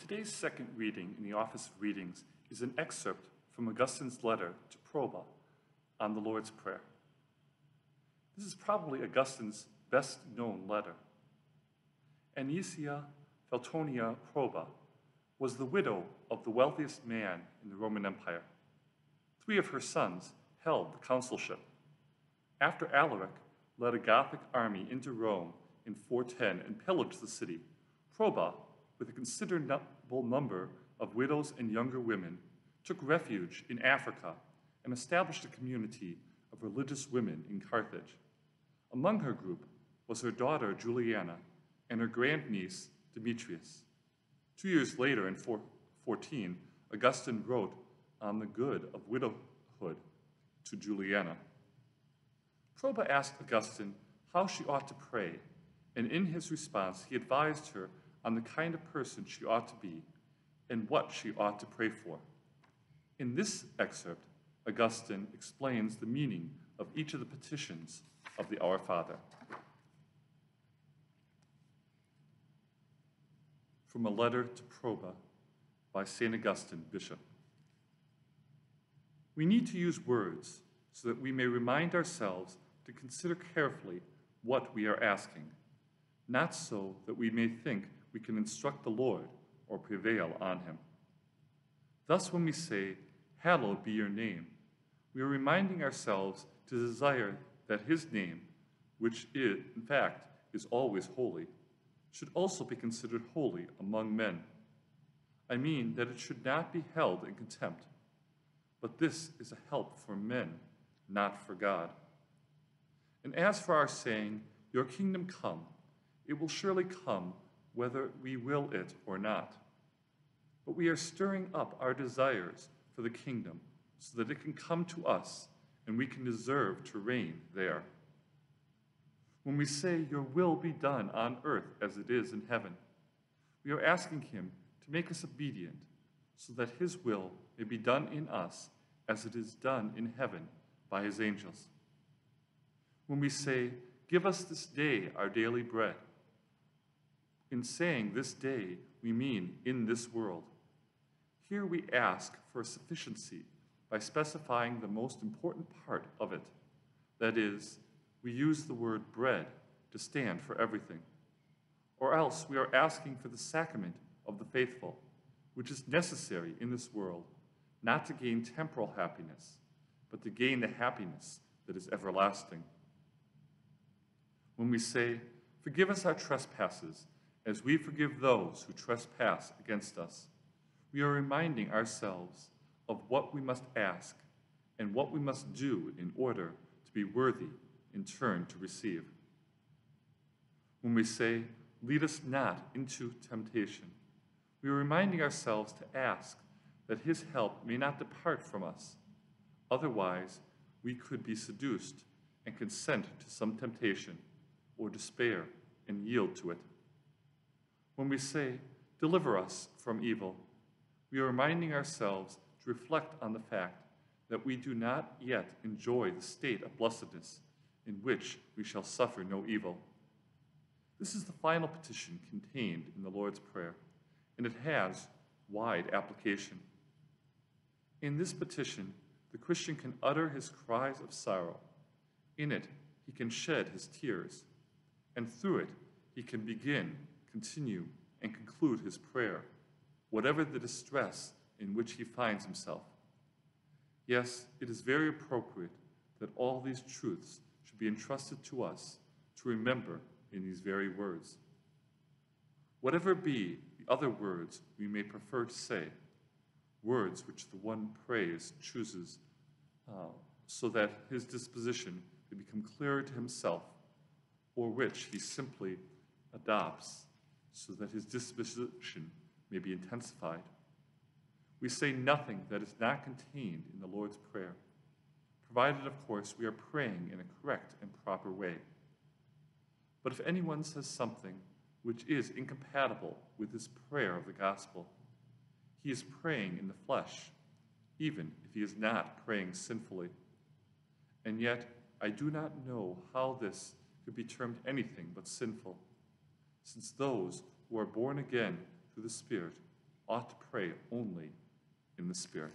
Today's second reading in the Office of Readings is an excerpt from Augustine's letter to Proba on the Lord's Prayer. This is probably Augustine's best-known letter. Anicia Feltonia Proba was the widow of the wealthiest man in the Roman Empire. 3 of her sons held the consulship. After Alaric led a Gothic army into Rome in 410 and pillaged the city, Proba, with a considerable number of widows and younger women, took refuge in Africa and established a community of religious women in Carthage. Among her group was her daughter Juliana and her grandniece Demetrius. 2 years later, in 414, Augustine wrote on the good of widowhood to Juliana. Proba asked Augustine how she ought to pray, and in his response he advised her on the kind of person she ought to be and what she ought to pray for. In this excerpt, Augustine explains the meaning of each of the petitions of the Our Father. From a letter to Proba by St. Augustine, Bishop. We need to use words so that we may remind ourselves to consider carefully what we are asking, not so that we may think we can instruct the Lord or prevail on him. Thus, when we say, "Hallowed be your name," we are reminding ourselves to desire that his name, which in fact is always holy, should also be considered holy among men. I mean that it should not be held in contempt, but this is a help for men, not for God. And as for our saying, "Your kingdom come," it will surely come whether we will it or not. But we are stirring up our desires for the kingdom so that it can come to us and we can deserve to reign there. When we say, "Your will be done on earth as it is in heaven," we are asking him to make us obedient so that his will may be done in us as it is done in heaven by his angels. When we say, "Give us this day our daily bread," in saying this day, we mean in this world. Here we ask for sufficiency by specifying the most important part of it. That is, we use the word bread to stand for everything. Or else we are asking for the sacrament of the faithful, which is necessary in this world, not to gain temporal happiness, but to gain the happiness that is everlasting. When we say, "Forgive us our trespasses, as we forgive those who trespass against us," we are reminding ourselves of what we must ask and what we must do in order to be worthy in turn to receive. When we say, "Lead us not into temptation," we are reminding ourselves to ask that his help may not depart from us. Otherwise, we could be seduced and consent to some temptation, or despair and yield to it. When we say, "Deliver us from evil," we are reminding ourselves to reflect on the fact that we do not yet enjoy the state of blessedness in which we shall suffer no evil. This is the final petition contained in the Lord's Prayer, and it has wide application. In this petition, the Christian can utter his cries of sorrow. In it, he can shed his tears, and through it, he can begin, continue, and conclude his prayer, whatever the distress in which he finds himself. Yes, it is very appropriate that all these truths should be entrusted to us to remember in these very words. Whatever be the other words we may prefer to say, words which the one prays chooses so that his disposition may become clearer to himself, or which he simply adopts so that his disposition may be intensified. We say nothing that is not contained in the Lord's Prayer, provided, of course, we are praying in a correct and proper way. But if anyone says something which is incompatible with his prayer of the gospel, he is praying in the flesh, even if he is not praying sinfully. And yet, I do not know how this could be termed anything but sinful, since those who are born again through the Spirit ought to pray only in the Spirit.